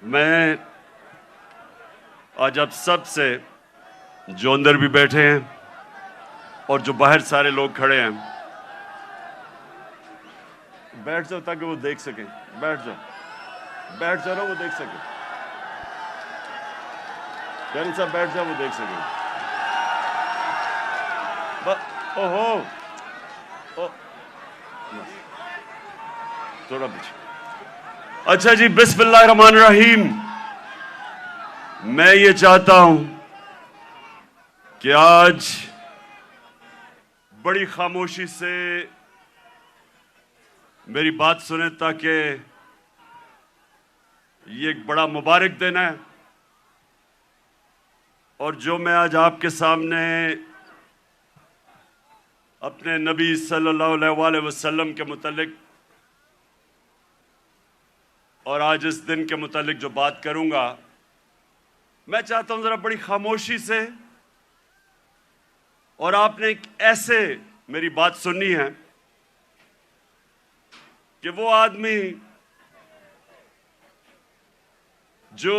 میں آج آپ سب سے جو اندر بھی بیٹھے ہیں اور جو باہر سارے لوگ کھڑے ہیں، بیٹھ جاؤ تاکہ وہ دیکھ سکیں. بیٹھ جاؤ نا، وہ دیکھ سکیں. کیرن صاحب بیٹھ جاؤ، وہ دیکھ سکیں. تھوڑا پیچھے. اچھا جی، بسم اللہ الرحمن الرحیم. میں یہ چاہتا ہوں کہ آج بڑی خاموشی سے میری بات سنیں، تاکہ یہ ایک بڑا مبارک دن ہے. اور جو میں آج آپ کے سامنے اپنے نبی صلی اللہ علیہ وسلم کے متعلق اور آج اس دن کے متعلق جو بات کروں گا، میں چاہتا ہوں ذرا بڑی خاموشی سے، اور آپ نے ایک ایسے میری بات سننی ہے کہ وہ آدمی جو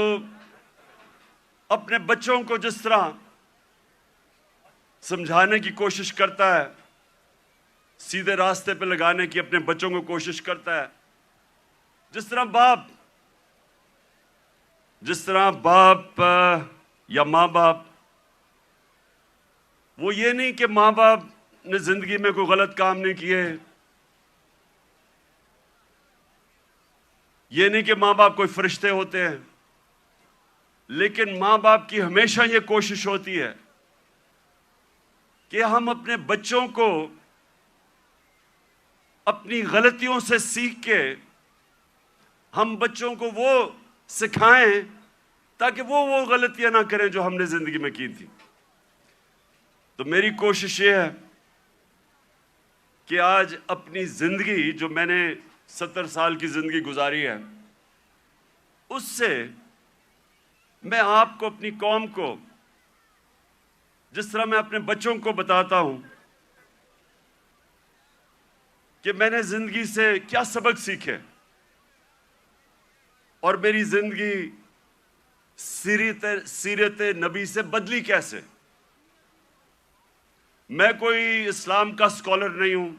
اپنے بچوں کو جس طرح سمجھانے کی کوشش کرتا ہے، سیدھے راستے پہ لگانے کی اپنے بچوں کو کوشش کرتا ہے، جس طرح باپ یا ماں باپ، وہ یہ نہیں کہ ماں باپ نے زندگی میں کوئی غلط کام نہیں کیے، یہ نہیں کہ ماں باپ کوئی فرشتے ہوتے ہیں، لیکن ماں باپ کی ہمیشہ یہ کوشش ہوتی ہے کہ ہم اپنے بچوں کو اپنی غلطیوں سے سیکھ کے ہم بچوں کو وہ سکھائیں تاکہ وہ غلطیاں نہ کریں جو ہم نے زندگی میں کی تھی. تو میری کوشش یہ ہے کہ آج اپنی زندگی، جو میں نے 70 سال کی زندگی گزاری ہے، اس سے میں آپ کو، اپنی قوم کو، جس طرح میں اپنے بچوں کو بتاتا ہوں کہ میں نے زندگی سے کیا سبق سیکھے اور میری زندگی سیرت نبی سے بدلی کیسے. میں کوئی اسلام کا اسکالر نہیں ہوں،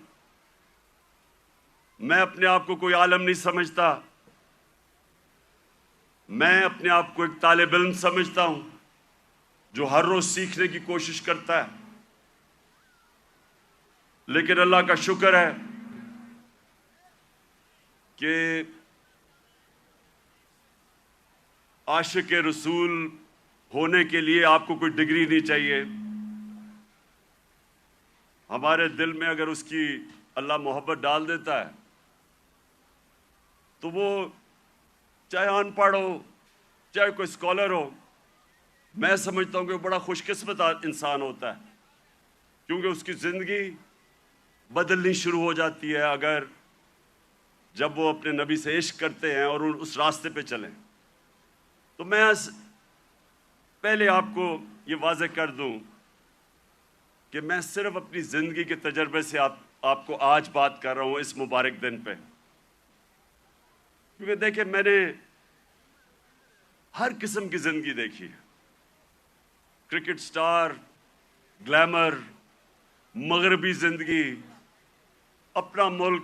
میں اپنے آپ کو کوئی عالم نہیں سمجھتا، میں اپنے آپ کو ایک طالب علم سمجھتا ہوں جو ہر روز سیکھنے کی کوشش کرتا ہے. لیکن اللہ کا شکر ہے کہ عاشق رسول ہونے کے لیے آپ کو کوئی ڈگری نہیں چاہیے. ہمارے دل میں اگر اس کی اللہ محبت ڈال دیتا ہے تو وہ چاہے ان پڑھ ہو، چاہے کوئی اسکالر ہو، میں سمجھتا ہوں کہ وہ بڑا خوش قسمت انسان ہوتا ہے، کیونکہ اس کی زندگی بدلنی شروع ہو جاتی ہے اگر جب وہ اپنے نبی سے عشق کرتے ہیں اور اس راستے پہ چلیں. تو میں پہلے آپ کو یہ واضح کر دوں کہ میں صرف اپنی زندگی کے تجربے سے آپ کو آج بات کر رہا ہوں اس مبارک دن پہ، کیونکہ دیکھیں میں نے ہر قسم کی زندگی دیکھی ہے. کرکٹ سٹار، گلیمر، مغربی زندگی، اپنا ملک،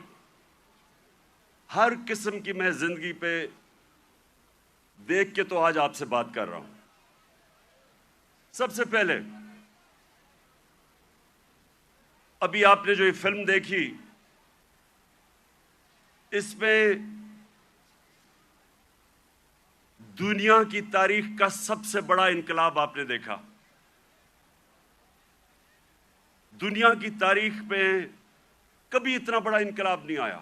ہر قسم کی میں زندگی پہ دیکھ کے تو آج آپ سے بات کر رہا ہوں. سب سے پہلے ابھی آپ نے جو یہ فلم دیکھی، اس میں دنیا کی تاریخ کا سب سے بڑا انقلاب آپ نے دیکھا. دنیا کی تاریخ میں کبھی اتنا بڑا انقلاب نہیں آیا.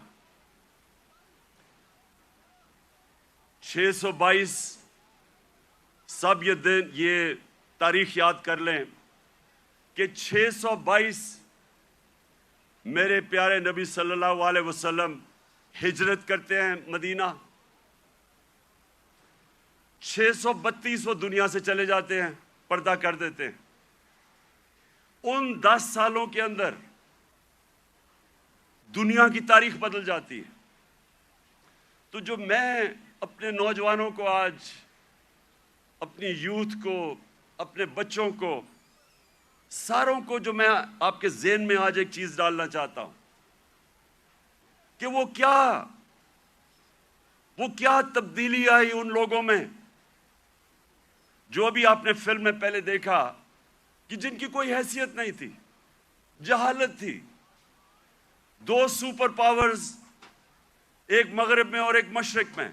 622 سب یہ تاریخ یاد کر لیں کہ 622 میرے پیارے نبی صلی اللہ علیہ وسلم ہجرت کرتے ہیں مدینہ. 632 وہ دنیا سے چلے جاتے ہیں، پردہ کر دیتے ہیں. ان 10 سالوں کے اندر دنیا کی تاریخ بدل جاتی ہے. تو جو میں اپنے نوجوانوں کو آج، اپنی یوتھ کو، اپنے بچوں کو، ساروں کو جو میں آپ کے ذہن میں آج ایک چیز ڈالنا چاہتا ہوں کہ وہ کیا تبدیلی آئی ان لوگوں میں جو ابھی آپ نے فلم میں پہلے دیکھا کہ جن کی کوئی حیثیت نہیں تھی، جہالت تھی. 2 سپر پاورز، ایک مغرب میں اور ایک مشرق میں،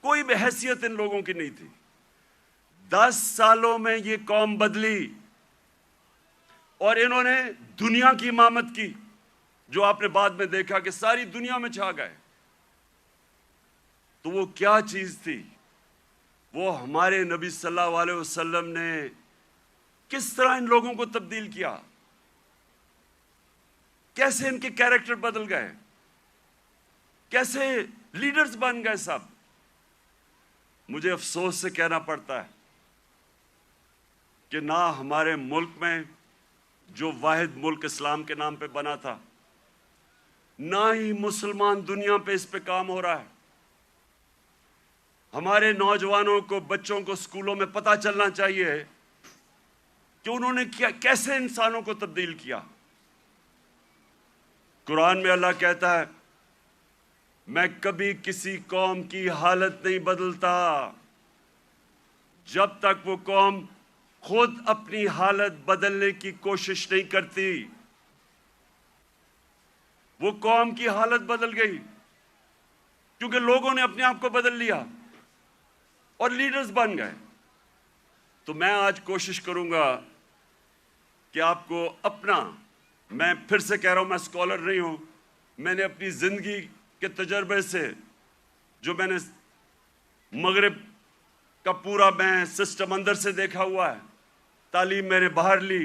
کوئی بھی حیثیت ان لوگوں کی نہیں تھی. 10 سالوں میں یہ قوم بدلی اور انہوں نے دنیا کی امامت کی، جو آپ نے بعد میں دیکھا کہ ساری دنیا میں چھا گئے. تو وہ کیا چیز تھی؟ وہ ہمارے نبی صلی اللہ علیہ وسلم نے کس طرح ان لوگوں کو تبدیل کیا، کیسے ان کے کیریکٹر بدل گئے، کیسے لیڈرز بن گئے سب. مجھے افسوس سے کہنا پڑتا ہے کہ نہ ہمارے ملک میں، جو واحد ملک اسلام کے نام پہ بنا تھا، نہ ہی مسلمان دنیا پہ اس پہ کام ہو رہا ہے. ہمارے نوجوانوں کو، بچوں کو اسکولوں میں پتہ چلنا چاہیے کہ انہوں نے کیسے انسانوں کو تبدیل کیا. قرآن میں اللہ کہتا ہے، میں کبھی کسی قوم کی حالت نہیں بدلتا جب تک وہ قوم خود اپنی حالت بدلنے کی کوشش نہیں کرتی. وہ قوم کی حالت بدل گئی کیونکہ لوگوں نے اپنے آپ کو بدل لیا اور لیڈرز بن گئے. تو میں آج کوشش کروں گا کہ آپ کو میں پھر سے کہہ رہا ہوں، میں اسکالر نہیں ہوں، میں نے اپنی زندگی کے تجربے سے، جو میں نے مغرب کا پورا میں سسٹم اندر سے دیکھا ہوا ہے، تعلیم میں نے باہر لی،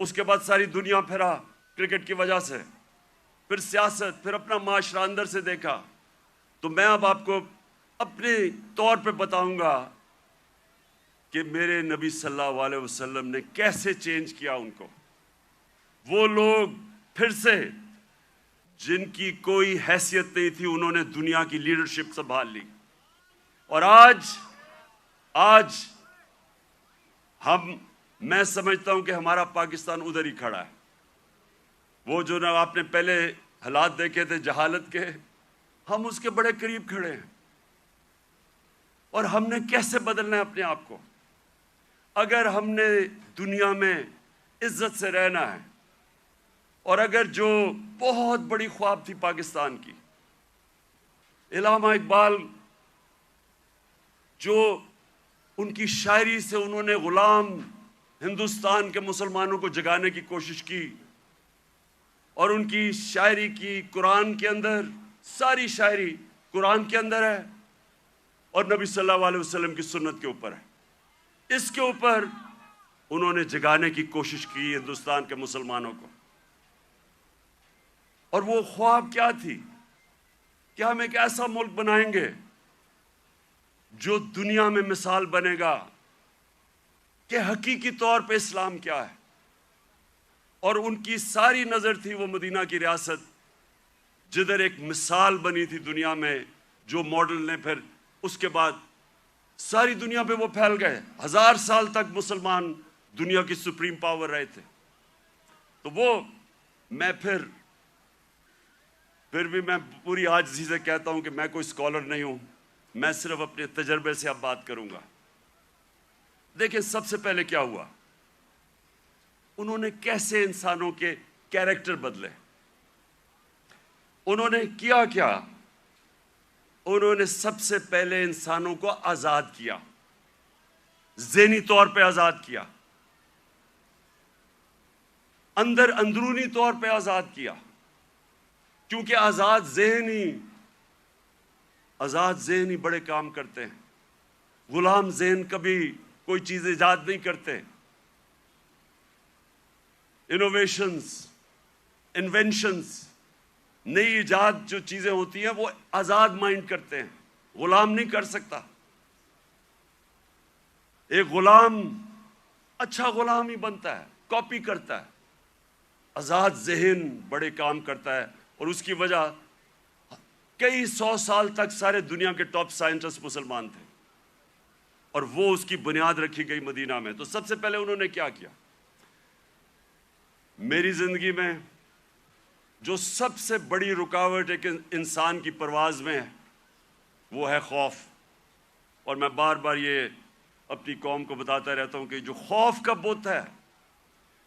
اس کے بعد ساری دنیا پھرا کرکٹ کی وجہ سے، پھر سیاست، پھر اپنا معاشرہ اندر سے دیکھا. تو میں اب آپ کو اپنے طور پہ بتاؤں گا کہ میرے نبی صلی اللہ علیہ وسلم نے کیسے چینج کیا ان کو. وہ لوگ پھر سے، جن کی کوئی حیثیت نہیں تھی، انہوں نے دنیا کی لیڈرشپ سنبھال لی. اور آج میں سمجھتا ہوں کہ ہمارا پاکستان ادھر ہی کھڑا ہے. وہ جو آپ نے پہلے حالات دیکھے تھے جہالت کے، ہم اس کے بڑے قریب کھڑے ہیں. اور ہم نے کیسے بدلنا ہے اپنے آپ کو؟ اگر ہم نے دنیا میں عزت سے رہنا ہے، اور اگر جو بہت بڑی خواب تھی پاکستان کی، علامہ اقبال، جو ان کی شاعری سے انہوں نے غلام ہندوستان کے مسلمانوں کو جگانے کی کوشش کی، اور ان کی شاعری کی قرآن کے اندر، ساری شاعری قرآن کے اندر ہے اور نبی صلی اللہ علیہ وسلم کی سنت کے اوپر ہے. اس کے اوپر انہوں نے جگانے کی کوشش کی ہندوستان کے مسلمانوں کو. اور وہ خواب کیا تھی کہ ہم ایک ایسا ملک بنائیں گے جو دنیا میں مثال بنے گا کہ حقیقی طور پہ اسلام کیا ہے. اور ان کی ساری نظر تھی وہ مدینہ کی ریاست، جدھر ایک مثال بنی تھی دنیا میں، جو ماڈل نے پھر اس کے بعد ساری دنیا پہ وہ پھیل گئے. 1000 سال تک مسلمان دنیا کی سپریم پاور رہے تھے. تو وہ میں پھر بھی میں پوری عاجزی سے کہتا ہوں کہ میں کوئی اسکالر نہیں ہوں، میں صرف اپنے تجربے سے اب بات کروں گا. دیکھیں، سب سے پہلے کیا ہوا، انہوں نے کیسے انسانوں کے کیریکٹر بدلے. انہوں نے کیا انہوں نے سب سے پہلے انسانوں کو آزاد کیا، ذہنی طور پہ آزاد کیا، اندرونی طور پہ آزاد کیا. کیونکہ آزاد ذہنی بڑے کام کرتے ہیں. غلام ذہن کبھی کوئی چیز ایجاد نہیں کرتے. انوینشنز، نئی ایجاد جو چیزیں ہوتی ہیں وہ آزاد مائنڈ کرتے ہیں، غلام نہیں کر سکتا. ایک غلام اچھا غلام ہی بنتا ہے، کاپی کرتا ہے. آزاد ذہن بڑے کام کرتا ہے، اور اس کی وجہ کئی 100 سال تک سارے دنیا کے ٹاپ سائنٹسٹ مسلمان تھے، اور وہ اس کی بنیاد رکھی گئی مدینہ میں۔ تو سب سے پہلے انہوں نے کیا کیا؟ میری زندگی میں جو سب سے بڑی رکاوٹ ایک انسان کی پرواز میں ہے وہ ہے خوف۔ اور میں بار بار یہ اپنی قوم کو بتاتا رہتا ہوں کہ جو خوف کا بت ہے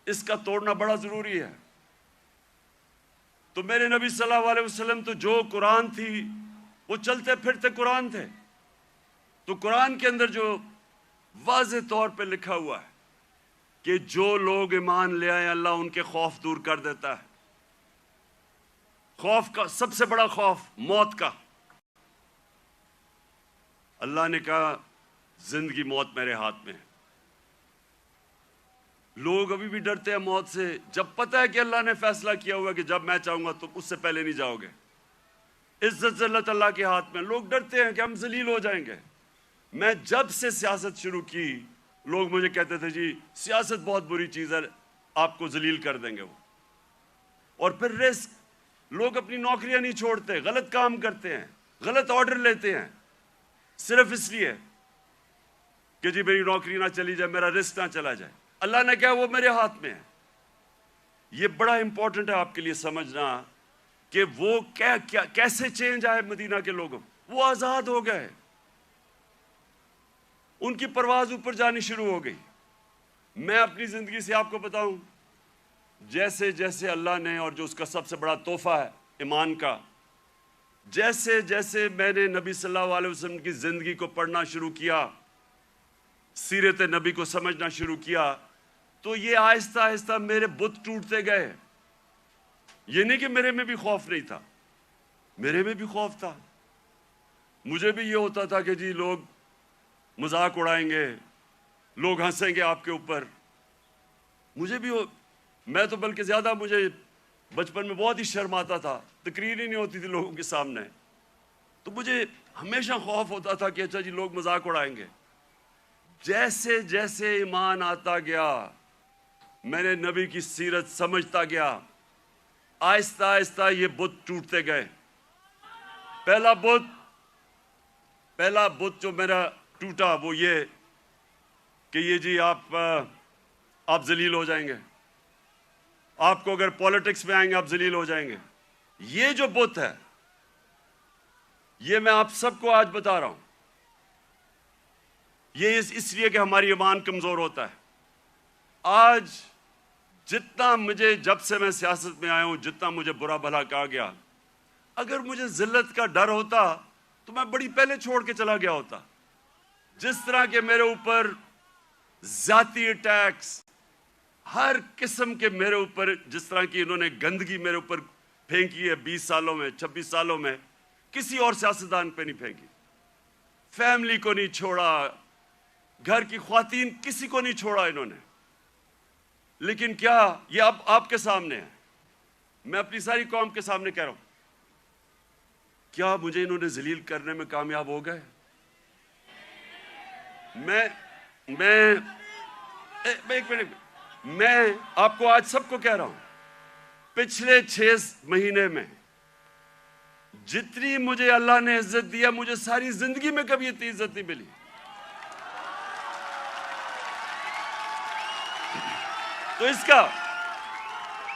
اس کا توڑنا بڑا ضروری ہے۔ تو میرے نبی صلی اللہ علیہ وسلم تو جو قرآن تھی وہ چلتے پھرتے قرآن تھے۔ تو قرآن کے اندر جو واضح طور پہ لکھا ہوا ہے کہ جو لوگ ایمان لے آئے اللہ ان کے خوف دور کر دیتا ہے۔ خوف کا سب سے بڑا خوف موت کا۔ اللہ نے کہا زندگی موت میرے ہاتھ میں ہے۔ لوگ ابھی بھی ڈرتے ہیں موت سے، جب پتہ ہے کہ اللہ نے فیصلہ کیا ہوا کہ جب میں چاہوں گا تو اس سے پہلے نہیں جاؤ گے۔ عزت ذلت اللہ کے ہاتھ میں۔ لوگ ڈرتے ہیں کہ ہم ذلیل ہو جائیں گے۔ میں جب سے سیاست شروع کی لوگ مجھے کہتے تھے جی سیاست بہت بری چیز ہے، آپ کو ذلیل کر دیں گے وہ۔ اور پھر رسک، لوگ اپنی نوکریاں نہیں چھوڑتے، غلط کام کرتے ہیں، غلط آرڈر لیتے ہیں صرف اس لیے کہ جی میری نوکری نہ چلی جائے، میرا رسک نہ چلا جائے۔ اللہ نے کہا وہ میرے ہاتھ میں ہے۔ یہ بڑا امپورٹنٹ ہے آپ کے لیے سمجھنا کہ وہ کیسے چینج آئے مدینہ کے لوگوں۔ وہ آزاد ہو گئے، ان کی پرواز اوپر جانی شروع ہو گئی۔ میں اپنی زندگی سے آپ کو بتاؤں، جیسے جیسے اللہ نے، اور جو اس کا سب سے بڑا تحفہ ہے ایمان کا، جیسے جیسے میں نے نبی صلی اللہ علیہ وسلم کی زندگی کو پڑھنا شروع کیا، سیرت نبی کو سمجھنا شروع کیا، تو یہ آہستہ آہستہ میرے بت ٹوٹتے گئے۔ یہ نہیں کہ میرے میں بھی خوف نہیں تھا، میرے میں بھی خوف تھا۔ مجھے بھی یہ ہوتا تھا کہ جی لوگ مذاق اڑائیں گے، لوگ ہنسیں گے آپ کے اوپر۔ مجھے بھی میں تو بلکہ زیادہ، مجھے بچپن میں بہت ہی شرم آتا تھا، تقریر ہی نہیں ہوتی تھی لوگوں کے سامنے، تو مجھے ہمیشہ خوف ہوتا تھا کہ اچھا جی لوگ مذاق اڑائیں گے۔ جیسے جیسے ایمان آتا گیا، میں نے نبی کی سیرت سمجھتا گیا، آہستہ آہستہ یہ بت ٹوٹتے گئے۔ پہلا بت جو میرا ٹوٹا وہ یہ کہ یہ جی آپ ذلیل ہو جائیں گے، آپ کو اگر پولیٹکس میں آئیں گے آپ ذلیل ہو جائیں گے۔ یہ جو بت ہے یہ میں آپ سب کو آج بتا رہا ہوں، یہ اس لیے کہ ہماری ایمان کمزور ہوتا ہے۔ آج جتنا مجھے، جب سے میں سیاست میں آیا ہوں، جتنا مجھے برا بھلا کہا گیا، اگر مجھے ذلت کا ڈر ہوتا تو میں بڑی پہلے چھوڑ کے چلا گیا ہوتا۔ جس طرح کہ میرے اوپر ذاتی اٹیکس، ہر قسم کے میرے اوپر، جس طرح کی انہوں نے گندگی میرے اوپر پھینکی ہے 20 سالوں میں، 26 سالوں میں، کسی اور سیاستدان پہ نہیں پھینکی۔ فیملی کو نہیں چھوڑا، گھر کی خواتین، کسی کو نہیں چھوڑا انہوں نے۔ لیکن کیا یہ اب آپ کے سامنے ہے، میں اپنی ساری قوم کے سامنے کہہ رہا ہوں، کیا مجھے انہوں نے ذلیل کرنے میں کامیاب ہو گئے؟ ایک منٹ، میں آپ کو آج سب کو کہہ رہا ہوں، پچھلے 6 مہینے میں جتنی مجھے اللہ نے عزت دیا، مجھے ساری زندگی میں کبھی اتنی عزت نہیں ملی۔ تو اس کا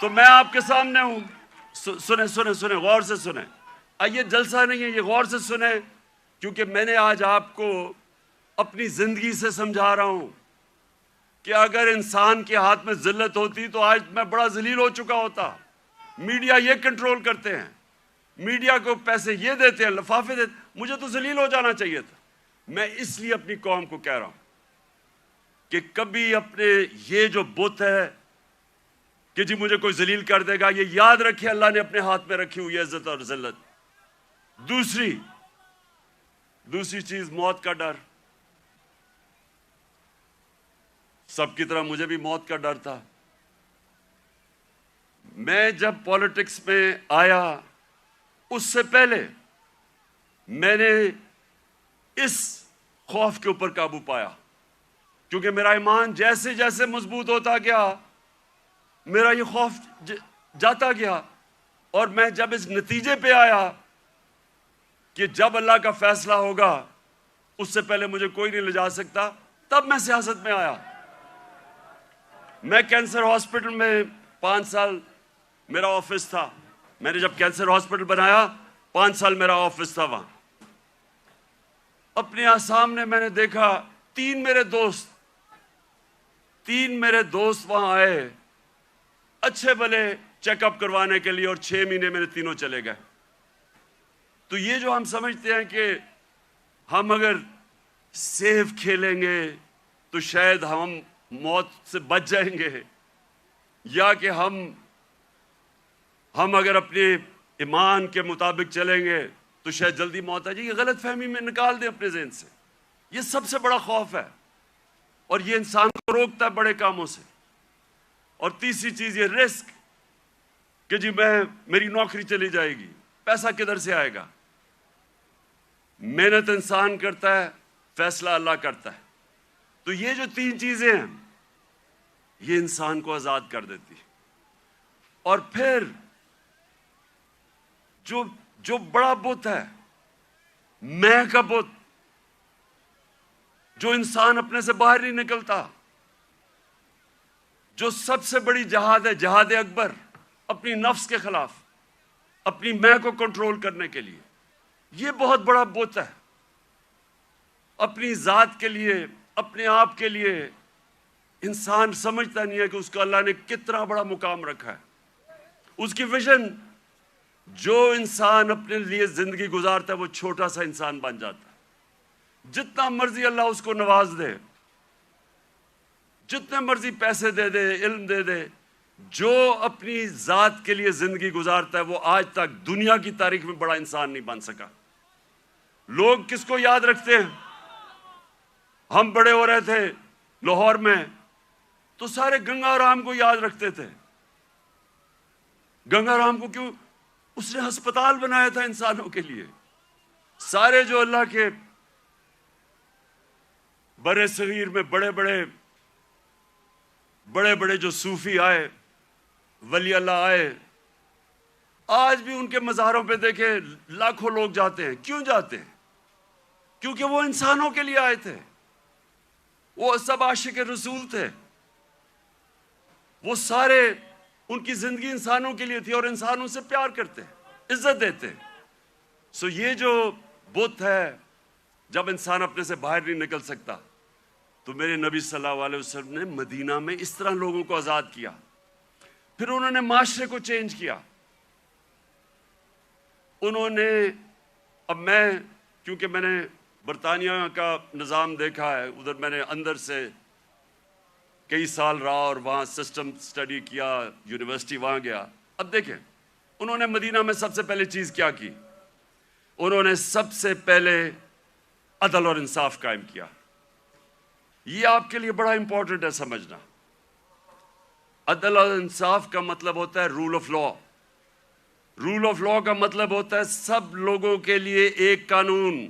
تو میں آپ کے سامنے ہوں، سنیں غور سے سنیں۔ یہ جلسہ نہیں ہے، یہ غور سے سنیں، کیونکہ میں نے آج آپ کو اپنی زندگی سے سمجھا رہا ہوں کہ اگر انسان کے ہاتھ میں ذلت ہوتی تو آج میں بڑا ذلیل ہو چکا ہوتا۔ میڈیا یہ کنٹرول کرتے ہیں، میڈیا کو پیسے یہ دیتے ہیں، لفافے دیتے ہیں، مجھے تو ذلیل ہو جانا چاہیے تھا۔ میں اس لیے اپنی قوم کو کہہ رہا ہوں کہ کبھی اپنے یہ جو بت ہے کہ جی مجھے کوئی ذلیل کر دے گا، یہ یاد رکھے اللہ نے اپنے ہاتھ میں رکھی ہوئی عزت اور ذلت۔ دوسری چیز موت کا ڈر۔ سب کی طرح مجھے بھی موت کا ڈر تھا۔ میں جب پالیٹکس میں آیا اس سے پہلے میں نے اس خوف کے اوپر قابو پایا، کیونکہ میرا ایمان جیسے جیسے مضبوط ہوتا گیا میرا یہ خوف جاتا گیا، اور میں جب اس نتیجے پہ آیا کہ جب اللہ کا فیصلہ ہوگا اس سے پہلے مجھے کوئی نہیں لے جا سکتا، تب میں سیاست میں آیا۔ میں کینسر ہاسپٹل میں 5 سال میرا آفس تھا۔ میں نے جب کینسر ہاسپٹل بنایا 5 سال میرا آفس تھا وہاں۔ اپنے سامنے میں نے دیکھا 3 میرے دوست وہاں آئے اچھے بھلے چیک اپ کروانے کے لیے، اور 6 مہینے میرے تینوں چلے گئے۔ تو یہ جو ہم سمجھتے ہیں کہ ہم اگر سیف کھیلیں گے تو شاید ہم موت سے بچ جائیں گے، یا کہ ہم اگر اپنے ایمان کے مطابق چلیں گے تو شاید جلدی موت آ جائے، یہ غلط فہمی میں نکال دیں اپنے ذہن سے۔ یہ سب سے بڑا خوف ہے، اور یہ انسان کو روکتا ہے بڑے کاموں سے۔ اور تیسری چیز یہ رسک، کہ جی میری نوکری چلی جائے گی، پیسہ کدھر سے آئے گا؟ محنت انسان کرتا ہے، فیصلہ اللہ کرتا ہے۔ تو یہ جو 3 چیزیں ہیں یہ انسان کو آزاد کر دیتی۔ اور پھر جو بڑا بت ہے، میں کا بت، جو انسان اپنے سے باہر نہیں نکلتا، جو سب سے بڑی جہاد ہے، جہاد اکبر، اپنی نفس کے خلاف، اپنی میں کو کنٹرول کرنے کے لیے، یہ بہت بڑا بت ہے۔ اپنی ذات کے لیے، اپنے آپ کے لیے انسان سمجھتا نہیں ہے کہ اس کو اللہ نے کتنا بڑا مقام رکھا ہے۔ اس کی ویژن، جو انسان اپنے لیے زندگی گزارتا ہے وہ چھوٹا سا انسان بن جاتا ہے۔ جتنا مرضی اللہ اس کو نواز دے، جتنے مرضی پیسے دے دے، علم دے دے، جو اپنی ذات کے لیے زندگی گزارتا ہے وہ آج تک دنیا کی تاریخ میں بڑا انسان نہیں بن سکا۔ لوگ کس کو یاد رکھتے ہیں؟ ہم بڑے ہو رہے تھے لاہور میں تو سارے گنگا رام کو یاد رکھتے تھے۔ گنگا رام کو کیوں؟ اس نے ہسپتال بنایا تھا انسانوں کے لیے۔ سارے جو اللہ کے برے صغیر میں بڑے بڑے جو صوفی آئے، ولی اللہ آئے، آج بھی ان کے مزاروں پہ دیکھیں لاکھوں لوگ جاتے ہیں۔ کیوں جاتے ہیں؟ کیونکہ وہ انسانوں کے لیے آئے تھے۔ وہ سب عاشق رسول تھے۔ وہ سارے، ان کی زندگی انسانوں کے لیے تھی، اور انسانوں سے پیار کرتے، عزت دیتے۔ سو یہ جو بت ہے، جب انسان اپنے سے باہر نہیں نکل سکتا، تو میرے نبی صلی اللہ علیہ وسلم نے مدینہ میں اس طرح لوگوں کو آزاد کیا۔ پھر انہوں نے معاشرے کو چینج کیا۔ انہوں نے، اب کیونکہ میں نے برطانیہ کا نظام دیکھا ہے، ادھر میں نے اندر سے کئی سال رہا اور وہاں سسٹم سٹڈی کیا، یونیورسٹی وہاں گیا۔ اب دیکھیں انہوں نے مدینہ میں سب سے پہلے چیز کیا کی؟ انہوں نے سب سے پہلے عدل اور انصاف قائم کیا۔ یہ آپ کے لیے بڑا امپورٹنٹ ہے سمجھنا۔ عدل اور انصاف کا مطلب ہوتا ہے rule of law. Rule of law کا مطلب ہوتا ہے سب لوگوں کے لیے ایک قانون،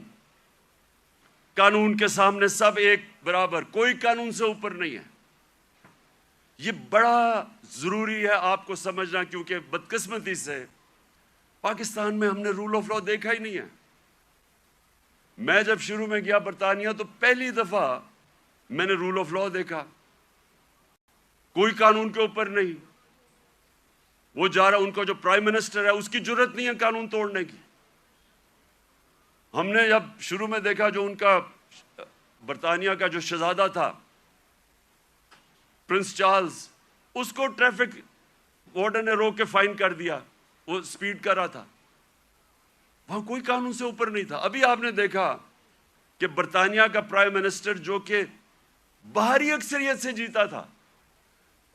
قانون کے سامنے سب ایک برابر، کوئی قانون سے اوپر نہیں ہے۔ یہ بڑا ضروری ہے آپ کو سمجھنا، کیونکہ بدقسمتی سے پاکستان میں ہم نے رول آف لا دیکھا ہی نہیں ہے۔ میں جب شروع میں گیا برطانیہ تو پہلی دفعہ میں نے رول آف لا دیکھا۔ کوئی قانون کے اوپر نہیں، وہ جا رہا، ان کا جو پرائم منسٹر ہے اس کی جرت نہیں ہے قانون توڑنے کی۔ ہم نے جب شروع میں دیکھا جو ان کا برطانیہ کا جو شہزادہ تھا پرنس چارلز، اس کو ٹریفک وارڈن نے روک کے فائن کر دیا، وہ سپیڈ کر رہا تھا۔ وہاں کوئی قانون سے اوپر نہیں تھا۔ ابھی آپ نے دیکھا کہ برطانیہ کا پرائم منسٹر جو کہ باہری اکثریت سے جیتا تھا،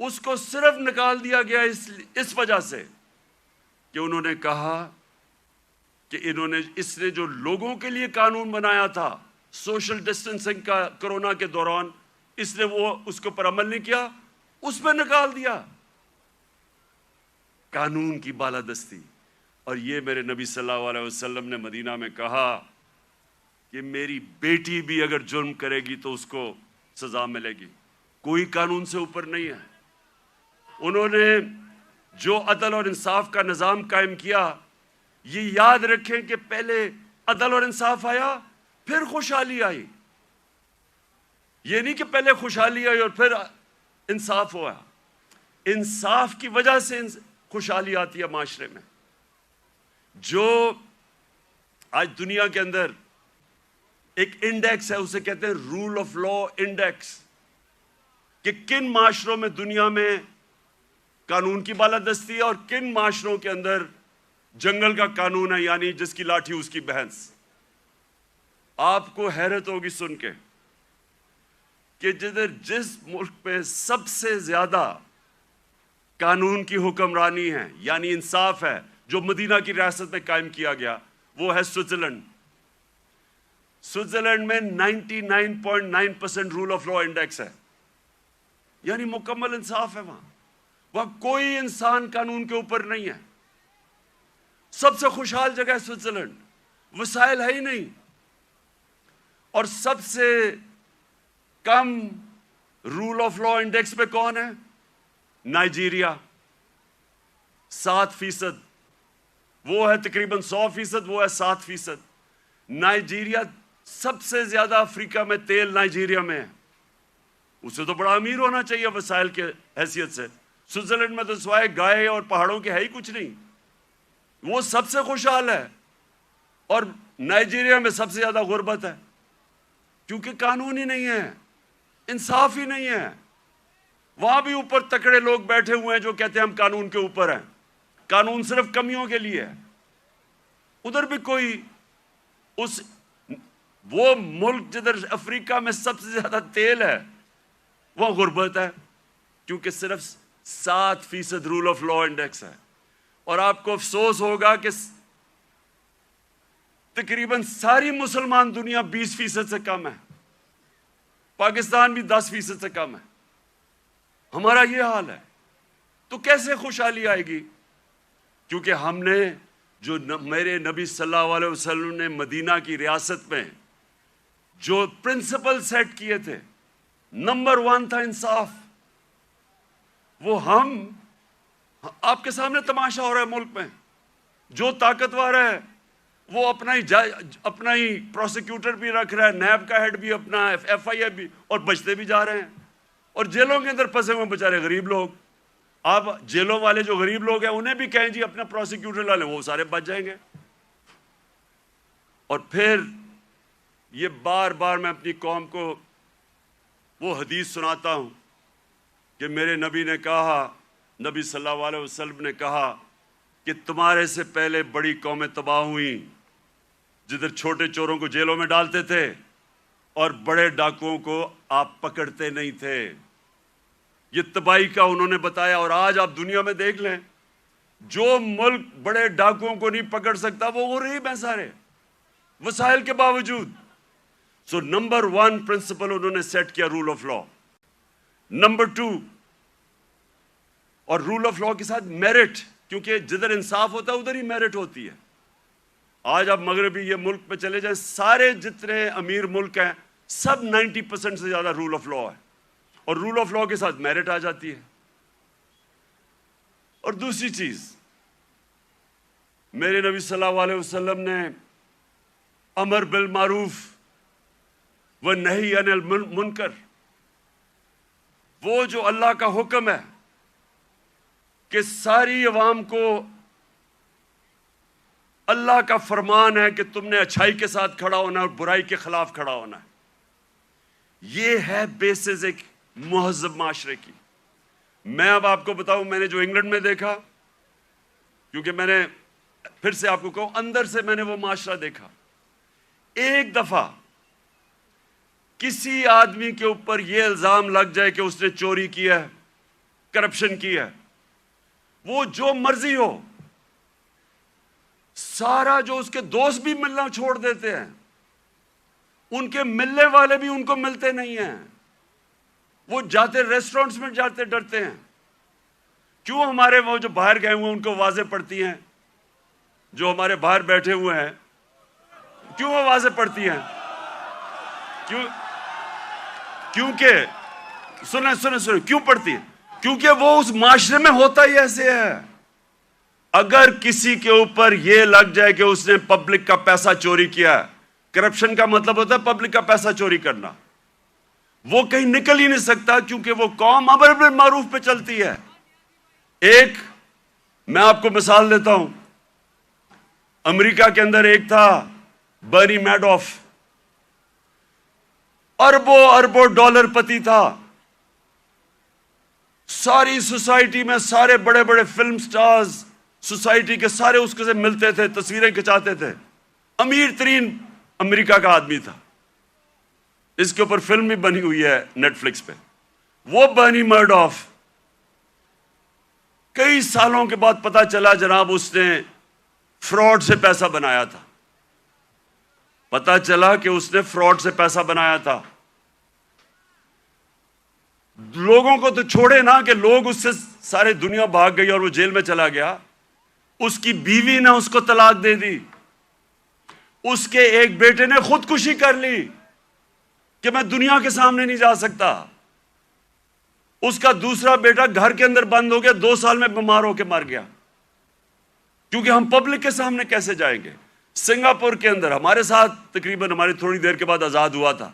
اس کو صرف نکال دیا گیا اس وجہ سے کہ انہوں نے کہا کہ اس نے جو لوگوں کے لیے قانون بنایا تھا سوشل ڈسٹنسنگ کا کرونا کے دوران، اس نے اس کے اوپر عمل نہیں کیا، اس پہ نکال دیا۔ قانون کی بالادستی۔ اور یہ میرے نبی صلی اللہ علیہ وسلم نے مدینہ میں کہا کہ میری بیٹی بھی اگر جرم کرے گی تو اس کو سزا ملے گی، کوئی قانون سے اوپر نہیں ہے۔ انہوں نے جو عدل اور انصاف کا نظام قائم کیا، یہ یاد رکھیں کہ پہلے عدل اور انصاف آیا، پھر خوشحالی آئی. یہ نہیں کہ پہلے خوشحالی آئی اور پھر انصاف ہوا. انصاف کی وجہ سے خوشحالی آتی ہے معاشرے میں. جو آج دنیا کے اندر ایک انڈیکس ہے، اسے کہتے ہیں رول آف لا انڈیکس، کہ کن معاشروں میں دنیا میں قانون کی بالادستی ہے اور کن معاشروں کے اندر جنگل کا قانون ہے، یعنی جس کی لاٹھی اس کی بھینس. آپ کو حیرت ہوگی سن کے کہ جس ملک میں سب سے زیادہ قانون کی حکمرانی ہے، یعنی انصاف ہے، جو مدینہ کی ریاست میں قائم کیا گیا، وہ ہے سوئٹزرلینڈ. سوئٹزرلینڈ میں 99.9% رول آف لا انڈیکس ہے، یعنی مکمل انصاف ہے. وہاں کوئی انسان قانون کے اوپر نہیں ہے. سب سے خوشحال جگہ ہے سوئٹزرلینڈ، وسائل ہے ہی نہیں. اور سب سے کم رول آف لا انڈیکس پہ کون ہے؟ نائجیریا، 7%. وہ ہے تقریباً 100%، وہ ہے 7%. نائجیریا سب سے زیادہ افریقہ میں تیل نائجیریا میں ہے. اسے تو بڑا امیر ہونا چاہیے وسائل کے حیثیت سے. سوئٹزرلینڈ میں تو سوائے گائے اور پہاڑوں کے ہے ہی کچھ نہیں. وہ سب سے خوشحال ہے. اور نائجیریا میں سب سے زیادہ غربت ہے، کیونکہ قانون ہی نہیں ہے، انصاف ہی نہیں ہے. وہاں بھی اوپر تکڑے لوگ بیٹھے ہوئے ہیں جو کہتے ہیں ہم قانون کے اوپر ہیں. قانون صرف کمیوں کے لیے ہے. ادھر بھی کوئی وہ ملک جدھر افریقہ میں سب سے زیادہ تیل ہے، وہ غربت ہے، کیونکہ صرف 7% رول آف لا انڈیکس ہے. اور آپ کو افسوس ہوگا کہ تقریباً ساری مسلمان دنیا 20% سے کم ہے. پاکستان بھی 10% سے کم ہے. ہمارا یہ حال ہے. تو کیسے خوشحالی آئے گی؟ کیونکہ ہم نے جو میرے نبی صلی اللہ علیہ وسلم نے مدینہ کی ریاست میں جو پرنسپل سیٹ کیے تھے، نمبر 1 تھا انصاف. وہ آپ کے سامنے تماشا ہو رہا ہے ملک میں. جو طاقتور ہے وہ اپنا ہی پروسیکیوٹر بھی رکھ رہا ہے، نیب کا ہیڈ بھی اپنا، FIA بھی، اور بچتے بھی جا رہے ہیں. اور جیلوں کے اندر پھنسے ہوئے بیچارے غریب لوگ. آپ جیلوں والے جو غریب لوگ ہیں انہیں بھی کہیں جی اپنا پروسیکیوٹر لا لیں، وہ سارے بچ جائیں گے. اور پھر یہ بار بار میں اپنی قوم کو وہ حدیث سناتا ہوں کہ میرے نبی نے کہا، نبی صلی اللہ علیہ وسلم نے کہا کہ تمہارے سے پہلے بڑی قومیں تباہ ہوئیں جدھر چھوٹے چوروں کو جیلوں میں ڈالتے تھے اور بڑے ڈاکوؤں کو آپ پکڑتے نہیں تھے. یہ تباہی کا انہوں نے بتایا. اور آج آپ دنیا میں دیکھ لیں، جو ملک بڑے ڈاکوؤں کو نہیں پکڑ سکتا وہ غریب ہیں سارے، وسائل کے باوجود. سو نمبر 1 پرنسپل انہوں نے سیٹ کیا رول آف لا. نمبر 2، اور رول آف لا کے ساتھ میرٹ، کیونکہ جدھر انصاف ہوتا ہے ادھر ہی میرٹ ہوتی ہے. آج آپ مغربی یہ ملک پہ چلے جائیں، سارے جتنے امیر ملک ہیں سب 90% سے زیادہ رول آف لا ہے. اور رول آف لا کے ساتھ میرٹ آ جاتی ہے. اور دوسری چیز، میرے نبی صلی اللہ علیہ وسلم نے امر بالمعروف والنہی عن المنکر، وہ جو اللہ کا حکم ہے کہ ساری عوام کو اللہ کا فرمان ہے کہ تم نے اچھائی کے ساتھ کھڑا ہونا ہے اور برائی کے خلاف کھڑا ہونا ہے. یہ ہے بیسز ایک مہذب معاشرے کی. میں اب آپ کو بتاؤں، میں نے جو انگلینڈ میں دیکھا، کیونکہ میں نے پھر سے آپ کو کہوں اندر سے میں نے وہ معاشرہ دیکھا. ایک دفعہ کسی آدمی کے اوپر یہ الزام لگ جائے کہ اس نے چوری کی ہے، کرپشن کی ہے، وہ جو مرضی ہو، سارا جو اس کے دوست بھی ملنا چھوڑ دیتے ہیں، ان کے ملنے والے بھی ان کو ملتے نہیں ہیں. وہ جاتے ریسٹورنٹس میں جاتے ڈرتے ہیں. کیوں ہمارے وہ جو باہر گئے ہوئے ہیں ان کو آوازیں پڑتی ہیں، جو ہمارے باہر بیٹھے ہوئے ہیں کیوں آوازیں پڑتی ہیں؟ کیونکہ سنیں کیوں پڑتی ہے؟ کیونکہ وہ اس معاشرے میں ہوتا ہی ایسے ہے. اگر کسی کے اوپر یہ لگ جائے کہ اس نے پبلک کا پیسہ چوری کیا ہے، کرپشن کا مطلب ہوتا ہے پبلک کا پیسہ چوری کرنا، وہ کہیں نکل ہی نہیں سکتا، کیونکہ وہ قوم امر بالمعروف پہ چلتی ہے۔ ایک میں آپ کو مثال دیتا ہوں، امریکہ کے اندر ایک تھا برنی میڈوف، اربوں اربوں ڈالر پتی تھا، ساری سوسائٹی میں سارے بڑے بڑے فلم سٹارز سوسائٹی کے سارے اس کے سے ملتے تھے، تصویریں کھچاتے تھے، امیر ترین امریکہ کا آدمی تھا۔ اس کے اوپر فلم بھی بنی ہوئی ہے نیٹ فلکس پہ۔ وہ برنی میڈوف کئی سالوں کے بعد پتا چلا جناب اس نے فراڈ سے پیسہ بنایا تھا، پتا چلا کہ اس نے فراڈ سے پیسہ بنایا تھا۔ لوگوں کو تو چھوڑے نا کہ لوگ اس سے سارے دنیا بھاگ گئی اور وہ جیل میں چلا گیا، اس کی بیوی نے اس کو طلاق دے دی، اس کے ایک بیٹے نے خودکشی کر لی کہ میں دنیا کے سامنے نہیں جا سکتا، اس کا دوسرا بیٹا گھر کے اندر بند ہو گیا، 2 سال میں بیمار ہو کے مر گیا، کیونکہ ہم پبلک کے سامنے کیسے جائیں گے۔ سنگاپور کے اندر ہمارے ساتھ تقریباً ہماری تھوڑی دیر کے بعد آزاد ہوا تھا،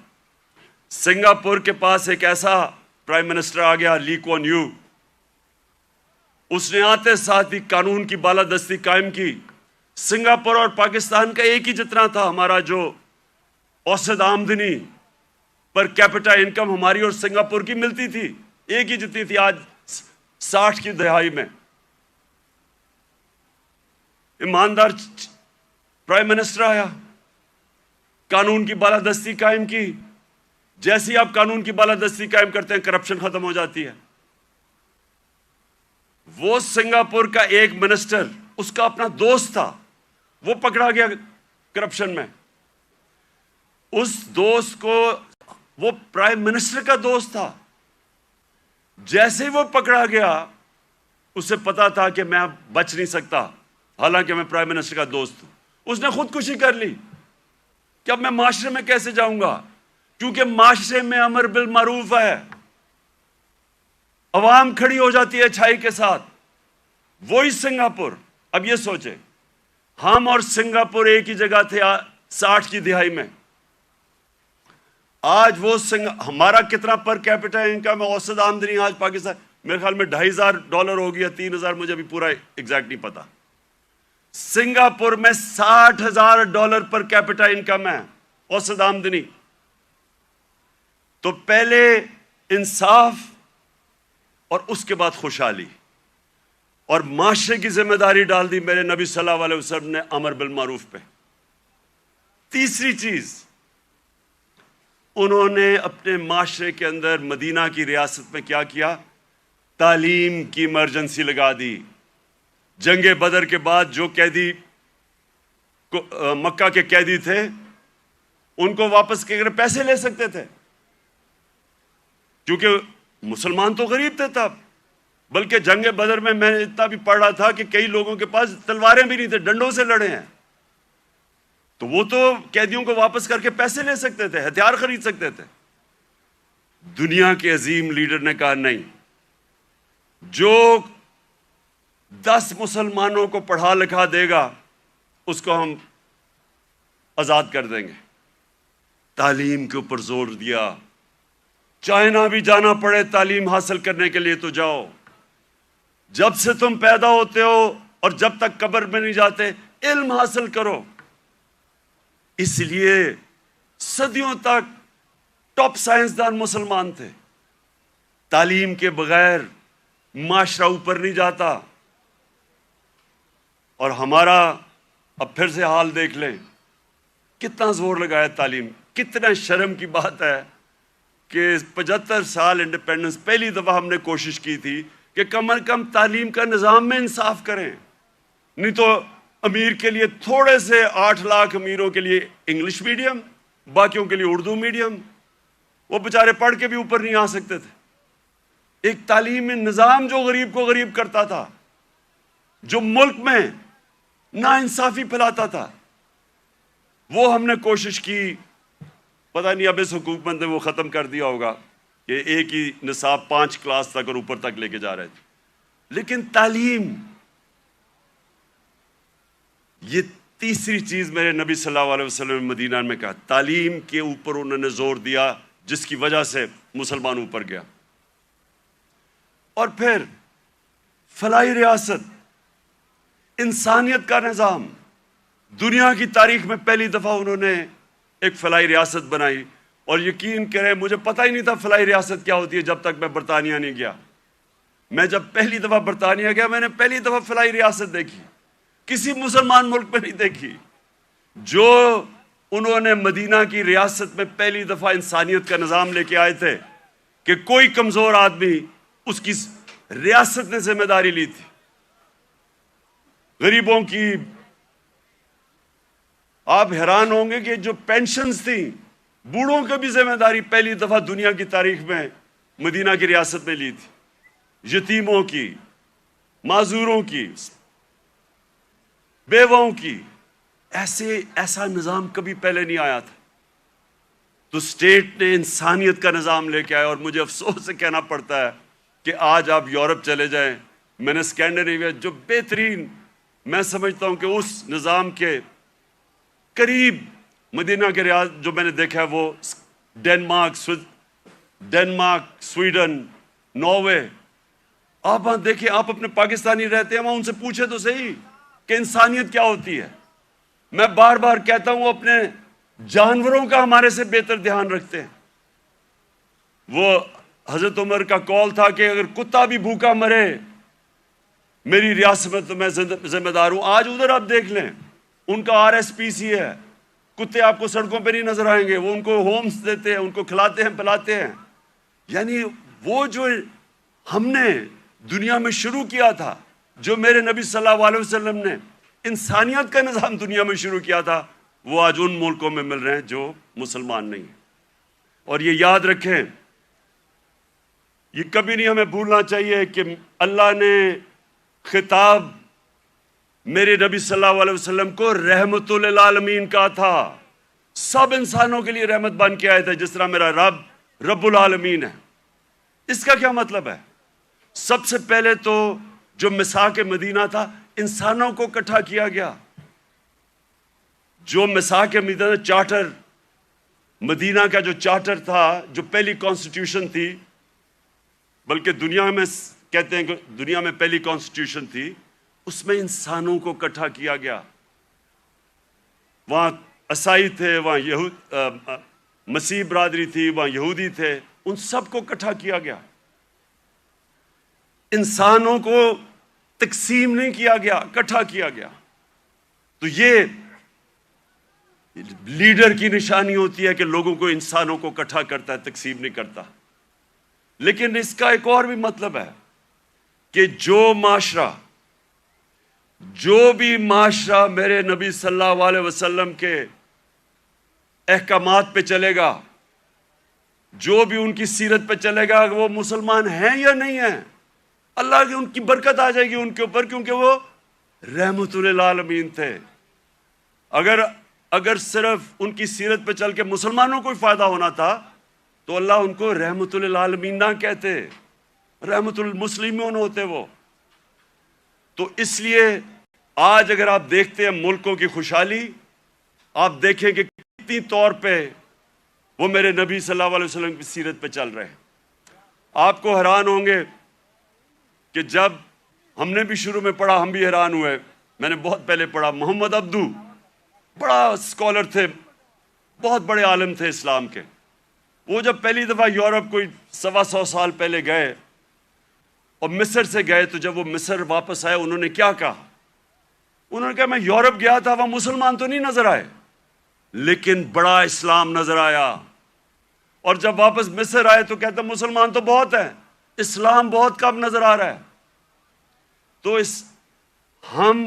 سنگاپور کے پاس ایک ایسا پرائم منسٹر آ گیا لی کوان یو، اس نے آتے ساتھ ہی قانون کی بالادستی قائم کی۔ سنگاپور اور پاکستان کا ایک ہی جتنا تھا، ہمارا جو اوسط آمدنی پر کیپٹا انکم ہماری اور سنگاپور کی ملتی تھی، ایک ہی جتنی تھی۔ آج 60 کی دہائی میں ایماندار پرائم منسٹر آیا، قانون کی بالادستی قائم کی۔ جیسے ہی آپ قانون کی بالادستی قائم کرتے ہیں کرپشن ختم ہو جاتی ہے۔ وہ سنگاپور کا ایک منسٹر، اس کا اپنا دوست تھا، وہ پکڑا گیا کرپشن میں۔ اس دوست کو، وہ پرائم منسٹر کا دوست تھا، جیسے ہی وہ پکڑا گیا اسے پتا تھا کہ میں اب بچ نہیں سکتا، حالانکہ میں پرائم منسٹر کا دوست ہوں۔ اس نے خودکشی کر لی کہ اب میں معاشرے میں کیسے جاؤں گا، کیونکہ معاشرے میں امر بالمعروف ہے، عوام کھڑی ہو جاتی ہے اچھائی کے ساتھ۔ وہی سنگاپور، اب یہ سوچیں، ہم اور سنگاپور ایک ہی جگہ تھے 60 کی دہائی میں، آج وہ ہمارا کتنا پر کیپٹا انکم ہے، اوسط آمدنی آج پاکستان میرے خیال میں $2,500 ہو گیا، 3,000 مجھے ابھی پورا ایگزیکٹ نہیں پتا۔ سنگاپور میں $60,000 پر کیپٹا انکم ہے، اوسط آمدنی۔ تو پہلے انصاف اور اس کے بعد خوشحالی اور معاشرے کی ذمہ داری ڈال دی میرے نبی صلی اللہ علیہ وسلم نے امر بالمعروف پہ۔ تیسری چیز، انہوں نے اپنے معاشرے کے اندر مدینہ کی ریاست میں کیا کیا؟ تعلیم کی ایمرجنسی لگا دی۔ جنگ بدر کے بعد جو قیدی مکہ کے قیدی تھے ان کو واپس کے پیسے لے سکتے تھے، کیونکہ مسلمان تو غریب تھے تب، بلکہ جنگ بدر میں نے اتنا بھی پڑھ رہا تھا کہ کئی لوگوں کے پاس تلواریں بھی نہیں تھے، ڈنڈوں سے لڑے ہیں، تو وہ تو قیدیوں کو واپس کر کے پیسے لے سکتے تھے، ہتھیار خرید سکتے تھے۔ دنیا کے عظیم لیڈر نے کہا نہیں، جو 10 مسلمانوں کو پڑھا لکھا دے گا اس کو ہم آزاد کر دیں گے۔ تعلیم کے اوپر زور دیا، چائنا بھی جانا پڑے تعلیم حاصل کرنے کے لیے تو جاؤ، جب سے تم پیدا ہوتے ہو اور جب تک قبر میں نہیں جاتے علم حاصل کرو۔ اس لیے صدیوں تک ٹاپ سائنسدان مسلمان تھے۔ تعلیم کے بغیر معاشرہ اوپر نہیں جاتا۔ اور ہمارا اب پھر سے حال دیکھ لیں، کتنا زور لگایا تعلیم۔ کتنا شرم کی بات ہے کہ 75 سال انڈیپینڈنس، پہلی دفعہ ہم نے کوشش کی تھی کہ کم از کم تعلیم کا نظام میں انصاف کریں، نہیں تو امیر کے لیے تھوڑے سے 8 لاکھ امیروں کے لیے انگلش میڈیم، باقیوں کے لیے اردو میڈیم، وہ بیچارے پڑھ کے بھی اوپر نہیں آ سکتے تھے۔ ایک تعلیمی نظام جو غریب کو غریب کرتا تھا، جو ملک میں ناانصافی پھیلاتا تھا، وہ ہم نے کوشش کی۔ پتہ نہیں اب اس حکومت نے وہ ختم کر دیا ہوگا کہ ایک ہی نصاب 5 کلاس تک اور اوپر تک لے کے جا رہے تھے، لیکن تعلیم یہ تیسری چیز میرے نبی صلی اللہ علیہ وسلم نے مدینہ میں کہا، تعلیم کے اوپر انہوں نے زور دیا، جس کی وجہ سے مسلمان اوپر گیا۔ اور پھر فلاحی ریاست، انسانیت کا نظام، دنیا کی تاریخ میں پہلی دفعہ انہوں نے ایک فلاحی ریاست بنائی، اور یقین کریں مجھے پتہ ہی نہیں تھا فلاحی ریاست کیا ہوتی ہے جب تک میں برطانیہ نہیں گیا۔ میں جب پہلی دفعہ برطانیہ گیا، میں نے پہلی دفعہ فلاحی ریاست دیکھی، کسی مسلمان ملک میں نہیں دیکھی۔ جو انہوں نے مدینہ کی ریاست میں پہلی دفعہ انسانیت کا نظام لے کے آئے تھے کہ کوئی کمزور آدمی، اس کی ریاست نے ذمہ داری لی تھی، غریبوں کی۔ آپ حیران ہوں گے کہ جو پینشنز تھیں، بوڑھوں کی بھی ذمہ داری پہلی دفعہ دنیا کی تاریخ میں مدینہ کی ریاست نے لی تھی، یتیموں کی، معذوروں کی، بیواؤں کی۔ ایسا نظام کبھی پہلے نہیں آیا تھا۔ تو اسٹیٹ نے انسانیت کا نظام لے کے آیا، اور مجھے افسوس سے کہنا پڑتا ہے کہ آج آپ یورپ چلے جائیں، میں نے اسکینڈینیویا جو بہترین، میں سمجھتا ہوں کہ اس نظام کے قریب مدینہ کے ریاض جو میں نے دیکھا ہے وہ ڈنمارک، سویڈن، ناروے۔ آپ وہاں دیکھیں، آپ اپنے پاکستانی رہتے ہیں وہاں، ان سے پوچھے تو صحیح کہ انسانیت کیا ہوتی ہے۔ میں بار بار کہتا ہوں وہ اپنے جانوروں کا ہمارے سے بہتر دھیان رکھتے ہیں۔ وہ حضرت عمر کا قول تھا کہ اگر کتا بھی بھوکا مرے میری ریاست میں تو میں ذمہ دار ہوں۔ آج ادھر آپ دیکھ لیں، ان کا RSPC ہے، کتے آپ کو سڑکوں پہ نہیں نظر آئیں گے، وہ ان کو ہومز دیتے ہیں، ان کو کھلاتے ہیں پلاتے ہیں۔ یعنی وہ جو ہم نے دنیا میں شروع کیا تھا، جو میرے نبی صلی اللہ علیہ وسلم نے انسانیت کا نظام دنیا میں شروع کیا تھا، وہ آج ان ملکوں میں مل رہے ہیں جو مسلمان نہیں ہیں۔ اور یہ یاد رکھیں، یہ کبھی نہیں ہمیں بھولنا چاہیے کہ اللہ نے خطاب میرے نبی صلی اللہ علیہ وسلم کو رحمت للعالمین کہا تھا، سب انسانوں کے لیے رحمت بن کے آئے تھے، جس طرح میرا رب العالمین ہے۔ اس کا کیا مطلب ہے؟ سب سے پہلے تو جو میثاق مدینہ تھا، انسانوں کو اکٹھا کیا گیا۔ جو میثاق مدینہ چارٹر، مدینہ کا جو چارٹر تھا، جو پہلی کانسٹیٹیوشن تھی، بلکہ دنیا میں کہتے ہیں کہ دنیا میں پہلی کانسٹیٹیوشن تھی، اس میں انسانوں کو اکٹھا کیا گیا۔ وہاں عیسائی تھے، وہاں مسیح برادری تھی، وہاں یہودی تھے، ان سب کو اکٹھا کیا گیا۔ انسانوں کو تقسیم نہیں کیا گیا، اکٹھا کیا گیا۔ تو یہ لیڈر کی نشانی ہوتی ہے کہ لوگوں کو، انسانوں کو اکٹھا کرتا ہے، تقسیم نہیں کرتا۔ لیکن اس کا ایک اور بھی مطلب ہے کہ جو بھی معاشرہ میرے نبی صلی اللہ علیہ وسلم کے احکامات پہ چلے گا، جو بھی ان کی سیرت پہ چلے گا، وہ مسلمان ہیں یا نہیں ہیں، اللہ کی ان کی برکت آ جائے گی ان کے اوپر، کیونکہ وہ رحمت للعالمین تھے۔ اگر صرف ان کی سیرت پہ چل کے مسلمانوں کو ہی فائدہ ہونا تھا تو اللہ ان کو رحمت للعالمین نہ کہتے، رحمت المسلمون ہوتے وہ۔ تو اس لیے آج اگر آپ دیکھتے ہیں ملکوں کی خوشحالی، آپ دیکھیں کہ کتنی طور پہ وہ میرے نبی صلی اللہ علیہ وسلم کی سیرت پہ چل رہے ہیں۔ آپ کو حیران ہوں گے کہ جب ہم نے بھی شروع میں پڑھا، ہم بھی حیران ہوئے۔ میں نے بہت پہلے پڑھا، محمد عبدو بڑا اسکالر تھے، بہت بڑے عالم تھے اسلام کے۔ وہ جب پہلی دفعہ یورپ کوئی 125 سال پہلے گئے اور مصر سے گئے، تو جب وہ مصر واپس آئے، انہوں نے کیا کہا؟ انہوں نے کہا میں یورپ گیا تھا، وہاں مسلمان تو نہیں نظر آئے، لیکن بڑا اسلام نظر آیا۔ اور جب واپس مصر آئے تو کہتے مسلمان تو بہت ہیں، اسلام بہت کم نظر آ رہا ہے۔ تو ہم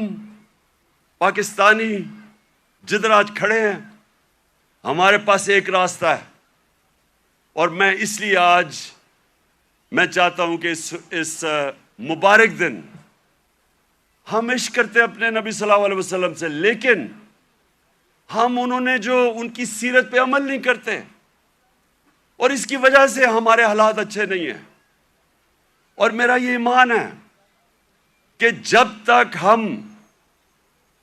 پاکستانی جدھر آج کھڑے ہیں، ہمارے پاس ایک راستہ ہے، اور میں اس لیے آج میں چاہتا ہوں کہ اس مبارک دن ہم عشق کرتے اپنے نبی صلی اللہ علیہ وسلم سے، لیکن ہم انہوں نے جو ان کی سیرت پہ عمل نہیں کرتے، اور اس کی وجہ سے ہمارے حالات اچھے نہیں ہیں۔ اور میرا یہ ایمان ہے کہ جب تک ہم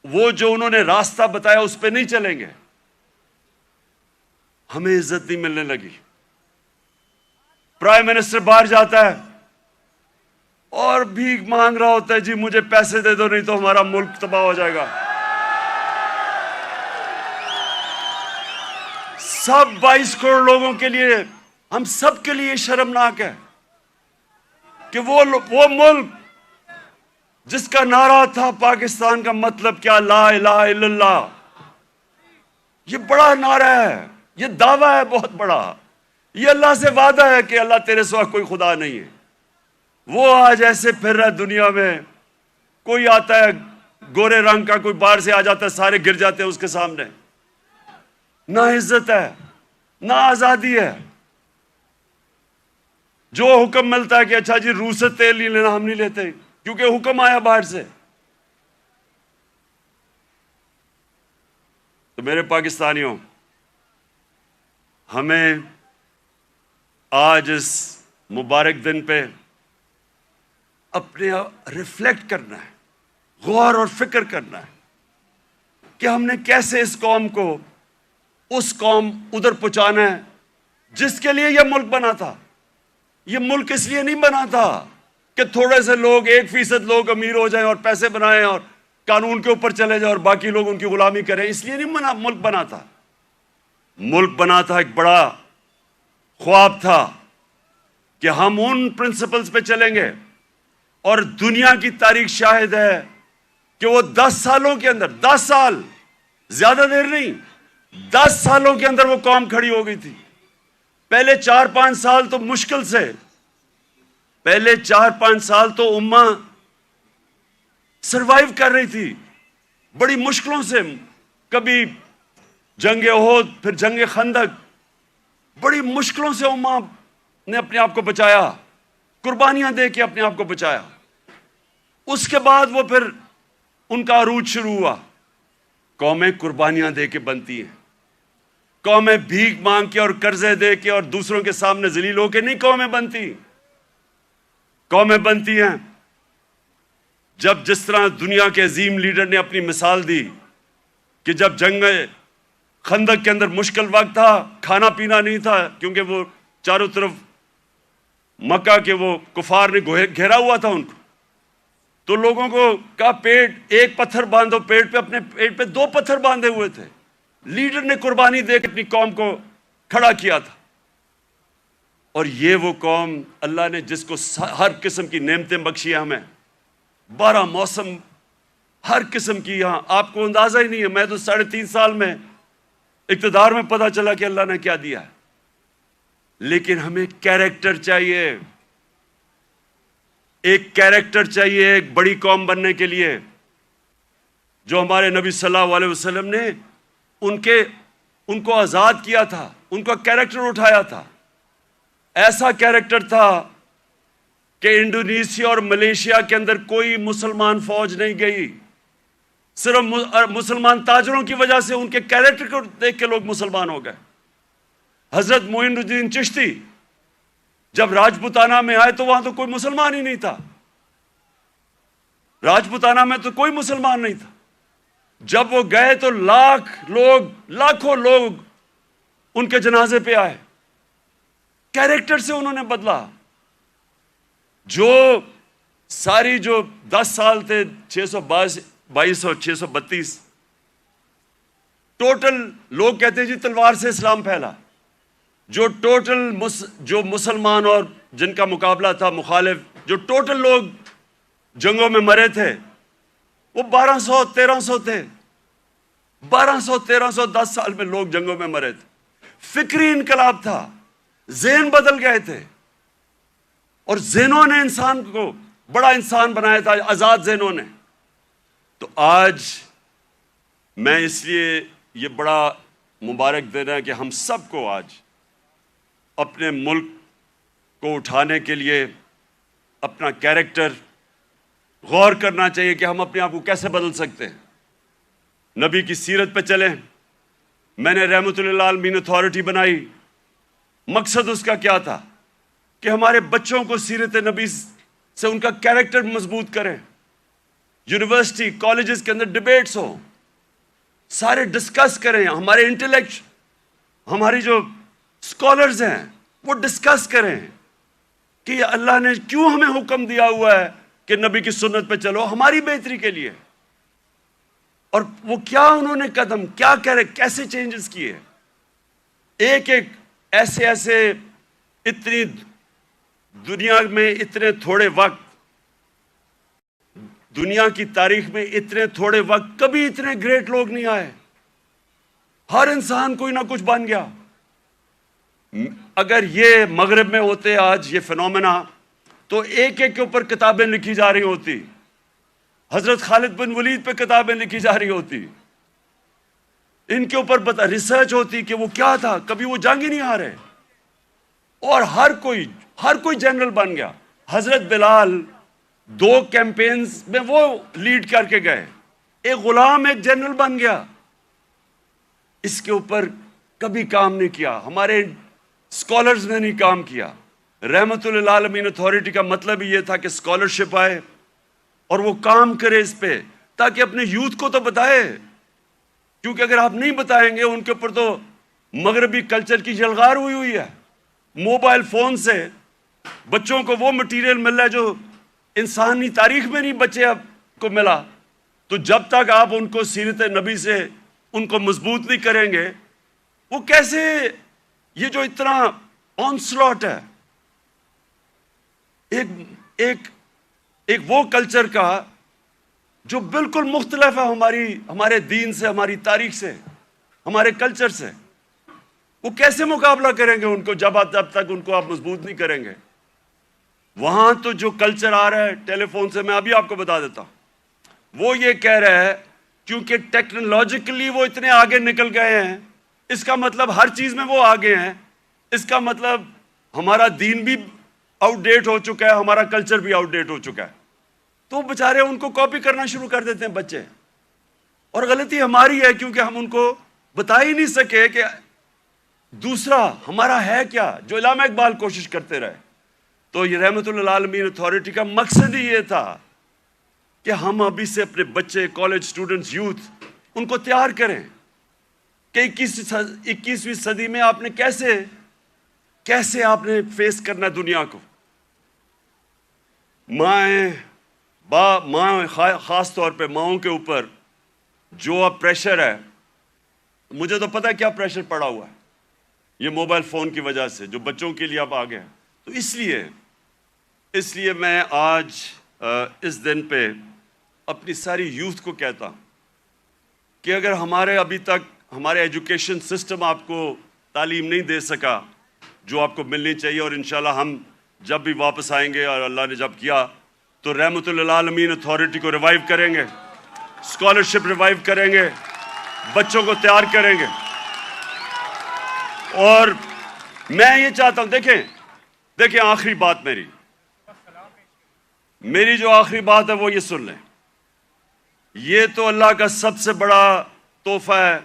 وہ جو انہوں نے راستہ بتایا اس پہ نہیں چلیں گے، ہمیں عزت نہیں ملنے لگی۔ پرائم منسٹر باہر جاتا ہے اور بھیک مانگ رہا ہوتا ہے، جی مجھے پیسے دے دو نہیں تو ہمارا ملک تباہ ہو جائے گا۔ سب 22 کروڑ لوگوں کے لیے، ہم سب کے لیے شرمناک ہے کہ وہ ملک جس کا نعرہ تھا پاکستان کا مطلب کیا، لا الہ الا اللہ، یہ بڑا نعرہ ہے، یہ دعویٰ ہے بہت بڑا، یہ اللہ سے وعدہ ہے کہ اللہ تیرے سوا کوئی خدا نہیں ہے۔ وہ آج ایسے پھر رہا ہے دنیا میں، کوئی آتا ہے گورے رنگ کا، کوئی باہر سے آ جاتا ہے، سارے گر جاتے ہیں اس کے سامنے۔ نہ عزت ہے، نہ آزادی ہے۔ جو حکم ملتا ہے کہ اچھا جی روس سے تیل نہیں لینا، ہم نہیں لیتے کیونکہ حکم آیا باہر سے۔ تو میرے پاکستانیوں، ہمیں آج اس مبارک دن پہ اپنے ریفلیکٹ کرنا ہے، غور اور فکر کرنا ہے کہ ہم نے کیسے اس قوم کو اس قوم ادھر پہنچانا ہے جس کے لیے یہ ملک بنا تھا۔ یہ ملک اس لیے نہیں بنا تھا کہ تھوڑے سے لوگ، 1% لوگ امیر ہو جائیں اور پیسے بنائیں اور قانون کے اوپر چلے جائیں اور باقی لوگ ان کی غلامی کریں، اس لیے نہیں ملک بنا تھا۔ ملک بنا تھا، ایک بڑا خواب تھا کہ ہم ان پرنسپلز پہ چلیں گے، اور دنیا کی تاریخ شاہد ہے کہ وہ 10 سالوں کے اندر، 10 سال، زیادہ دیر نہیں، 10 سالوں کے اندر وہ قوم کھڑی ہو گئی تھی۔ پہلے 4-5 سال تو مشکل سے، پہلے 4-5 سال تو امہ سروائیو کر رہی تھی بڑی مشکلوں سے، کبھی جنگ احد، پھر جنگ خندق، بڑی مشکلوں سے امہ نے اپنے آپ کو بچایا، قربانیاں دے کے اپنے آپ کو بچایا۔ اس کے بعد وہ پھر ان کا عروج شروع ہوا۔ قومیں قربانیاں دے کے بنتی ہیں، قومیں بھیک مانگ کے اور قرضے دے کے اور دوسروں کے سامنے ذلیل ہو کے نہیں قومیں بنتی۔ قومیں بنتی ہیں جب، جس طرح دنیا کے عظیم لیڈر نے اپنی مثال دی کہ جب جنگ خندق کے اندر مشکل وقت تھا، کھانا پینا نہیں تھا کیونکہ وہ چاروں طرف مکہ کے وہ کفار نے گھیرا ہوا تھا ان کو، تو لوگوں کو کہا پیٹ ایک پتھر باندھو پیٹ پہ، اپنے پیٹ پہ 2 پتھر باندھے ہوئے تھے۔ لیڈر نے قربانی دے کے اپنی قوم کو کھڑا کیا تھا۔ اور یہ وہ قوم اللہ نے جس کو ہر قسم کی نعمتیں بخشی ہیں، ہمیں 12 موسم، ہر قسم کی، یہاں آپ کو اندازہ ہی نہیں ہے۔ میں تو 3.5 سال میں اقتدار میں پتہ چلا کہ اللہ نے کیا دیا ہے۔ لیکن ہمیں کیریکٹر چاہیے، ایک کیریکٹر چاہیے ایک بڑی قوم بننے کے لیے، جو ہمارے نبی صلی اللہ علیہ وسلم نے ان کو آزاد کیا تھا، ان کا کیریکٹر اٹھایا تھا۔ ایسا کیریکٹر تھا کہ انڈونیشیا اور ملیشیا کے اندر کوئی مسلمان فوج نہیں گئی، صرف مسلمان تاجروں کی وجہ سے، ان کے کیریکٹر کو دیکھ کے لوگ مسلمان ہو گئے۔ حضرت معین الدین چشتی جب راجپوتانہ میں آئے تو وہاں تو کوئی مسلمان ہی نہیں تھا، راجپوتانہ میں تو کوئی مسلمان نہیں تھا۔ جب وہ گئے تو لاکھوں لوگ ان کے جنازے پہ آئے۔ کیریکٹر سے انہوں نے بدلا۔ جو ساری جو 10 سال تھے، 622 اور 632، ٹوٹل لوگ کہتے ہیں جی تلوار سے اسلام پھیلا، جو ٹوٹل جو مسلمان اور جن کا مقابلہ تھا مخالف، جو ٹوٹل لوگ جنگوں میں مرے تھے وہ 1200-1300 تھے۔ 1200-1300 10 سال میں لوگ جنگوں میں مرے تھے۔ فکری انقلاب تھا، ذہن بدل گئے تھے، اور ذہنوں نے انسان کو بڑا انسان بنایا تھا، آزاد ذہنوں نے۔ تو آج میں اس لیے یہ بڑا مبارک دن ہے کہ ہم سب کو آج اپنے ملک کو اٹھانے کے لیے اپنا کیریکٹر غور کرنا چاہیے کہ ہم اپنے آپ کو کیسے بدل سکتے ہیں۔ نبی کی سیرت پہ چلیں۔ میں نے رحمت اللہ عالمین اتھارٹی بنائی، مقصد اس کا کیا تھا کہ ہمارے بچوں کو سیرت نبی سے ان کا کیریکٹر مضبوط کریں۔ یونیورسٹی کالجز کے اندر ڈیبیٹس ہوں, سارے ڈسکس کریں, ہمارے انٹلیکٹ ہماری جو اسکالرز ہیں وہ ڈسکس کریں کہ اللہ نے کیوں ہمیں حکم دیا ہوا ہے کہ نبی کی سنت پہ چلو, ہماری بہتری کے لیے, اور وہ کیا انہوں نے قدم کیا کرے, کیسے چینجز کیے. ایک ایک ایسے اتنی دنیا میں اتنے تھوڑے وقت, دنیا کی تاریخ میں اتنے تھوڑے وقت کبھی اتنے گریٹ لوگ نہیں آئے. ہر انسان کوئی نہ کچھ بن گیا. اگر یہ مغرب میں ہوتے آج یہ فنومینا, تو ایک ایک کے اوپر کتابیں لکھی جا رہی ہوتی. حضرت خالد بن ولید پہ کتابیں لکھی جا رہی ہوتی, ان کے اوپر ریسرچ ہوتی کہ وہ کیا تھا, کبھی وہ جنگ ہی نہیں ہارے, اور ہر کوئی جنرل بن گیا. حضرت بلال 2 کیمپینز میں وہ لیڈ کر کے گئے, ایک غلام ایک جنرل بن گیا. اس کے اوپر کبھی کام نہیں کیا, ہمارے اسکالرز نے نہیں کام کیا. رحمت للعالمین اتھارٹی کا مطلب ہی یہ تھا کہ اسکالرشپ آئے اور وہ کام کرے اس پہ, تاکہ اپنے یوتھ کو تو بتائے, کیونکہ اگر آپ نہیں بتائیں گے ان کے اوپر تو مغربی کلچر کی یلغار ہوئی ہے. موبائل فون سے بچوں کو وہ مٹیریل مل رہا ہے جو انسانی تاریخ میں نہیں بچے اب کو ملا. تو جب تک آپ ان کو سیرت نبی سے ان کو مضبوط نہیں کریں گے, وہ کیسے, یہ جو اتنا آنسلاٹ ہے ایک وہ کلچر کا جو بالکل مختلف ہے ہمارے دین سے, ہماری تاریخ سے, ہمارے کلچر سے, وہ کیسے مقابلہ کریں گے ان کو جب تک ان کو آپ مضبوط نہیں کریں گے. وہاں تو جو کلچر آ رہا ہے ٹیلی فون سے, میں ابھی آپ کو بتا دیتا ہوں, وہ یہ کہہ رہا ہے کیونکہ ٹیکنالوجیکلی وہ اتنے آگے نکل گئے ہیں, اس کا مطلب ہر چیز میں وہ آگے ہیں, اس کا مطلب ہمارا دین بھی آؤٹ ڈیٹ ہو چکا ہے, ہمارا کلچر بھی آؤٹ ڈیٹ ہو چکا ہے. تو بیچارے ان کو کاپی کرنا شروع کر دیتے ہیں بچے, اور غلطی ہماری ہے کیونکہ ہم ان کو بتا ہی نہیں سکے کہ دوسرا ہمارا ہے کیا, جو علامہ اقبال کوشش کرتے رہے. تو یہ رحمت للعالمین اتھارٹی کا مقصد ہی یہ تھا کہ ہم ابھی سے اپنے بچے, کالج اسٹوڈنٹس, یوتھ, ان کو تیار کریں کہ 21ویں صدی میں آپ نے کیسے آپ نے فیس کرنا دنیا کو. ماں خاص طور پہ ماؤں کے اوپر جو اب پریشر ہے, مجھے تو پتہ ہے کیا پریشر پڑا ہوا ہے یہ موبائل فون کی وجہ سے, جو بچوں کے لیے اب آ گیا. تو اس لیے میں آج اس دن پہ اپنی ساری یوتھ کو کہتا ہوں کہ اگر ابھی تک ہمارے ایجوکیشن سسٹم آپ کو تعلیم نہیں دے سکا جو آپ کو ملنی چاہیے, اور انشاءاللہ ہم جب بھی واپس آئیں گے اور اللہ نے جب کیا تو رحمت للعالمین اتھارٹی کو ریوائیو کریں گے, اسکالرشپ ریوائیو کریں گے, بچوں کو تیار کریں گے. اور میں یہ چاہتا ہوں, دیکھیں آخری بات میری جو آخری بات ہے وہ یہ سن لیں. یہ تو اللہ کا سب سے بڑا تحفہ ہے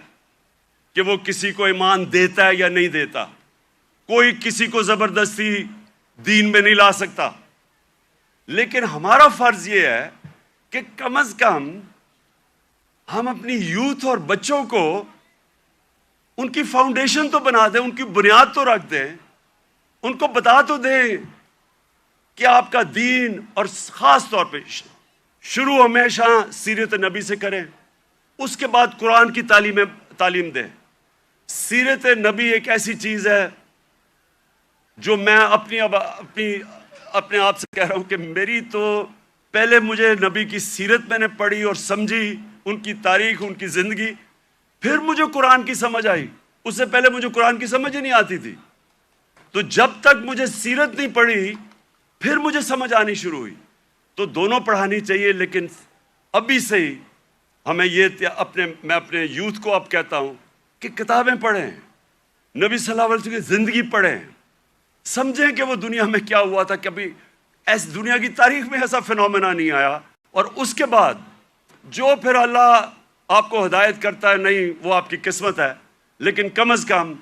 کہ وہ کسی کو ایمان دیتا ہے یا نہیں دیتا. کوئی کسی کو زبردستی دین میں نہیں لا سکتا, لیکن ہمارا فرض یہ ہے کہ کم از کم ہم اپنی یوتھ اور بچوں کو ان کی فاؤنڈیشن تو بنا دیں, ان کی بنیاد تو رکھ دیں, ان کو بتا تو دیں کہ آپ کا دین, اور خاص طور پہ شروع ہمیشہ سیرت نبی سے کریں, اس کے بعد قرآن کی تعلیم دیں. سیرت نبی ایک ایسی چیز ہے جو میں اپنے آپ سے کہہ رہا ہوں کہ میری تو پہلے مجھے نبی کی سیرت میں نے پڑھی اور سمجھی, ان کی تاریخ, ان کی زندگی, پھر مجھے قرآن کی سمجھ آئی. اس سے پہلے مجھے قرآن کی سمجھ ہی نہیں آتی تھی. تو جب تک مجھے سیرت نہیں پڑھی پھر مجھے سمجھ آنی شروع ہوئی. تو دونوں پڑھانی چاہیے, لیکن ابھی سے ہی ہمیں میں اپنے یوتھ کو اب کہتا ہوں کہ کتابیں پڑھیں, نبی صلی اللہ علیہ وسلم کی زندگی پڑھیں, سمجھیں کہ وہ دنیا میں کیا ہوا تھا. کبھی ایس دنیا کی تاریخ میں ایسا فنومینا نہیں آیا. اور اس کے بعد جو پھر اللہ آپ کو ہدایت کرتا ہے, نہیں وہ آپ کی قسمت ہے, لیکن کم از کم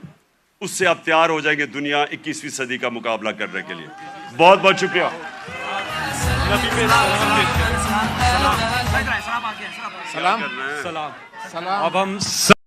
اس سے آپ تیار ہو جائیں گے دنیا 21ویں صدی کا مقابلہ کرنے کے لیے. بہت بہت شکریہ. سلام کرنا ہے؟ سلام. سلام. اب ہم